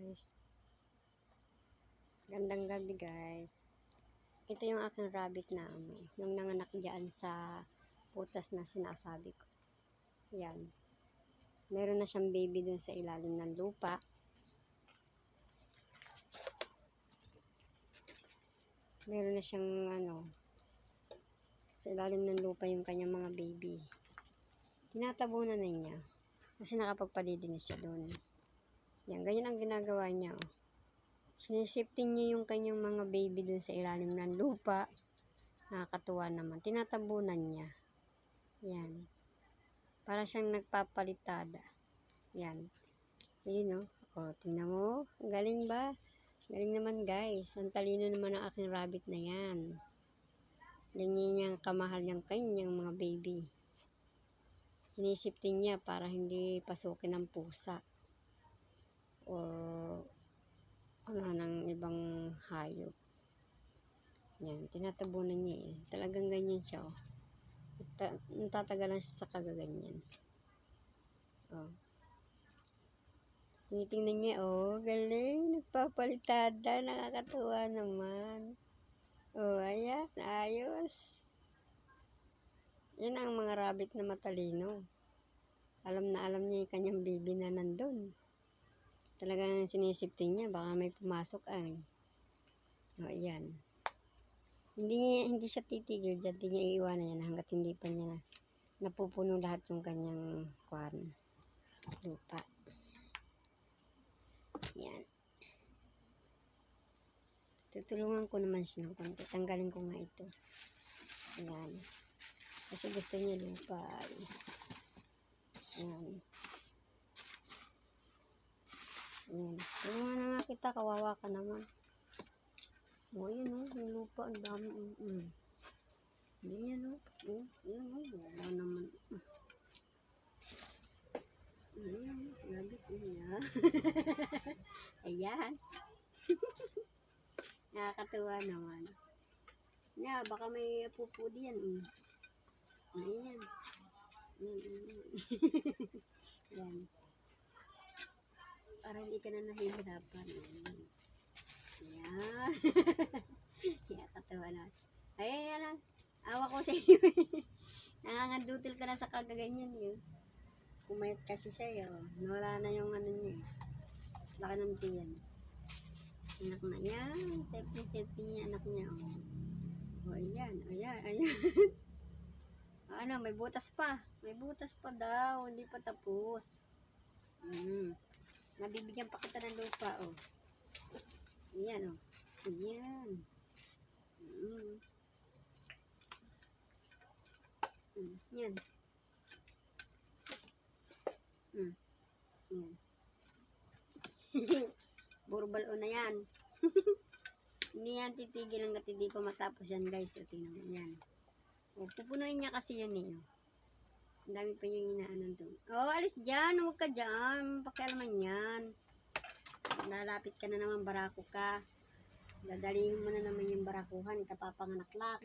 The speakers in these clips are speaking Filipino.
guys. Gandang gabi guys. Ito yung aking rabbit na yung nanganak dyan sa putas na sinasabi ko. Yan. Meron na siyang baby dun sa ilalim ng lupa. Meron na siyang sa ilalim ng lupa yung kanyang mga baby. Tinatabunan na niya. Kasi nakapagpalidinis siya doon. Yan, ganyan ang ginagawa niya. Sinisifting niya yung kanyang mga baby dun sa ilalim ng lupa. Nakakatuwa naman. Tinatabunan niya. Yan. Para siyang nagpapalitada. Yan. Yun, o, tingnan mo. Galing ba? Galing naman guys. Ang talino naman ang aking rabbit na yan. Ganyan niyang kamahal yung kanyang mga baby. Sinisifting niya para hindi pasukin ng pusa. O ng ibang hayop. Yan, tinatabunan niya eh. Talagang ganyan siya, oh. Natatagalan siya sa kagaganyan. Oh. Tinitingnan niya, oh, galing. Nagpapalitada, nakakatuwa naman. Oh, ayan, ayos. Yan ang mga rabbit na matalino. Alam na alam niya yung kanyang baby na nandun. Talagang sinisifting niya, baka may pumasok ay. O, ayan. Hindi siya titigil dyan, hindi niya iiwanan yan hanggat hindi pa niya napupuno lahat yung kanyang lupa. Yan. Tutulungan ko naman siya ng konti. Tanggalin ko nga ito. Ayan. Kasi gusto niya lupa. Ayan. Ayan. Tulungan na nga kita, kawawa ka naman. O, ayan o, yung lupa, ang dami. Ayan o, ayan o, wala naman. Ayan, labit niya. Ayan. Nakakatuwa naman. Nga, baka may pupo diyan. Ayan. Ayan. Para hindi ka na nahihirapan. Ayan. Nakakatawa na. Ayan. Awa ko sa iyo. Nangangadutil ka na sa kagaganyan yun. Kumayat kasi siya yun. Nawala na yung niya. Laki ng tiyan. Anak na yan. Safety niya anak niya. O ayan. May butas pa. May butas pa daw. Hindi pa tapos. Nabibigyan pa kita ng lupa, oh. Ayan, oh. Ayan. Ayan. Ayan. Burbal o na yan. Hindi yan titigil hanggat hindi pa matapos yan, guys. O, tingnan mo yan. O, pupunuin niya kasi yan, eh. Ang dami pa niya inaanan doon. Oh, alis dyan. Huwag ka dyan. Pakialaman yan. Lalapit ka na naman, barako ka. Dadalihin mo na naman yung barakuhan. Kapapanganak lang.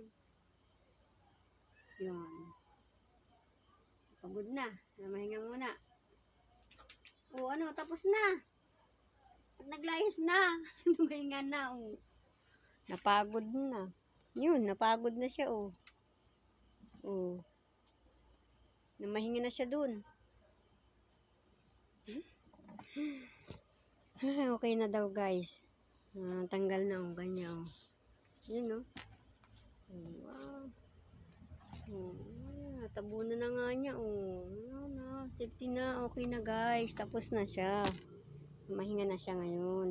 Yun. Pagod na. Mahinga muna. O, tapos na. Pag naglayas na. Mahinga na, oh. Napagod na. Yun, napagod na siya, oh. Oh. Namahinga na siya dun. Okay na daw guys. Tanggal na ang ganyan. Yun no. Wow. Natabunan na nga niya. Safety na. Okay na guys. Tapos na siya. Namahinga na siya ngayon.